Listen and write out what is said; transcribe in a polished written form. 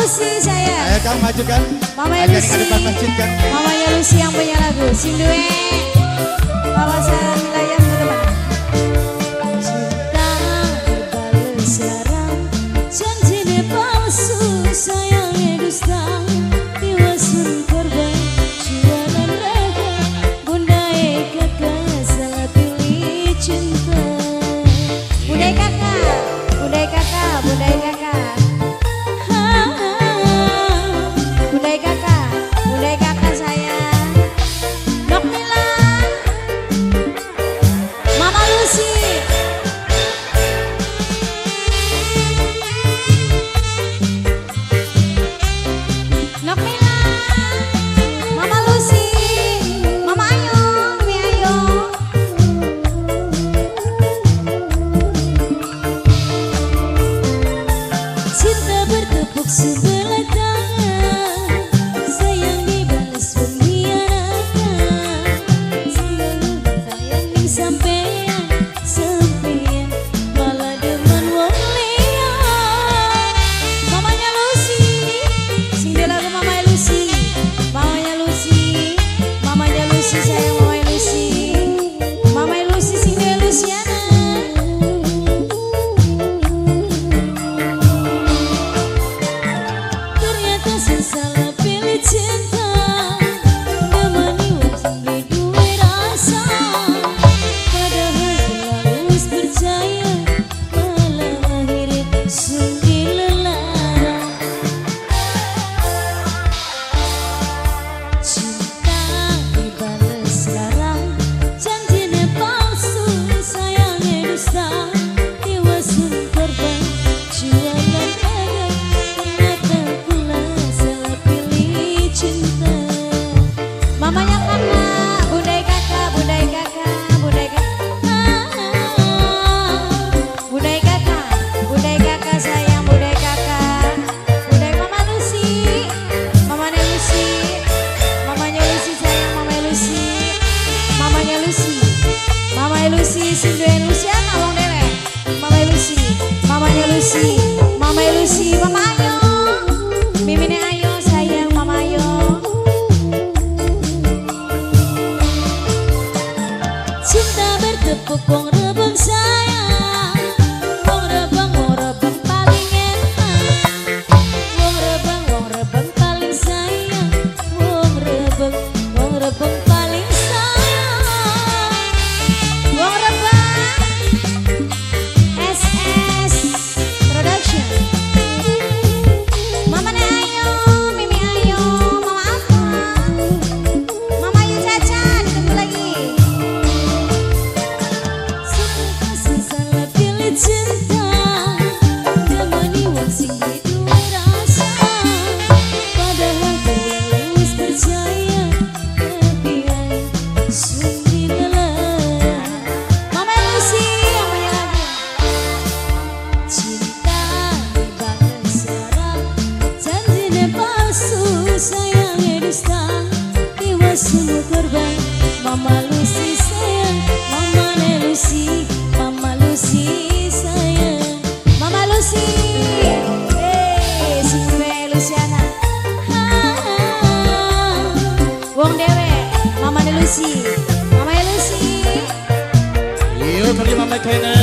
Lucy saya. Ayo kamu maju kan. Mamanya Lucy. Lucy. Depan masjid kan. Mamanya Lucy yang punya lagu. Sing duwe. Bawa saya wilayah ke depan. Cinta berbales larang, janjine palsu, sayangnya dusta. Tiwasun korban, jualan raga, bundai kakak salah pilih cinta. Bundai kakak, bundai kakak, bundai kakak. Bundai kakak saya. Nok Mila, Mama Lucy. Nok Mila, Mama Lucy, Mama Ayo, Mimi Ayo. Cinta bertepuk sebelah tangan, sayang dibalas pengkhianatan. Sayang ning sampean, sampean malah demen wong liya. Mamanya Lucy, sing dia lagu Mamanya Lucy. Mamanya Lucy, Mamanya Lucy sayang Mamanya Lucy. Mamanya Lucy sing dia Luciana. Ternyata saya salah pilih cinta, nemani wong sing duwe rasa. Padahal terlalu percaya, malah akhirnya sungguh lelara. Cinta dibales larang, janjine palsu, sayangnya dusta. Tiwasun korban, jualan raga, ternyata pula salah pilih cinta. Mamanya kakak, bundai kakak, bundai kakak, bundai kakak. Bundai kakak, bundai kakak sayang, bundai kakak. Bundai Mama Lucy, Mamanya Lucy. Mamanya Lucy sayang, Mamanya Lucy. Mamanya Lucy, Mamanya Lucy, sing duwe Luciana wong dewe. Mamanya Lucy, Mamanya Lucy, Mamanya Lucy, Mama Ayo. Mimine Ayo sayang, Mama Ayo. Cinta bertepuk wong rebeng sayang, wong rebeng paling enak. Wong rebeng paling sayang, wong rebeng paling sayang. Wong rebeng SS Production. Mamanya Ayo, Mimi Ayo, Mama apa? Mama Ayu Caca, ditunggu lagi. Salah pilih cinta, nemani wong sing duwe rasa. Padahal terlalu percaya, tapi ayo sungguh lelara. Mama Lucy yang punya lagu. Cinta dibales larang, janjine palsu, sayangnya dusta. Tiwasun korban, Mama Lucy sayang, Mamanya Lucy, Mama Lucy sayang. Mama Lucy, sing duwe Luciana. Wong dewe, Mamanya Lucy, Mamanya Lucy. Yuk pergi Mama Kena.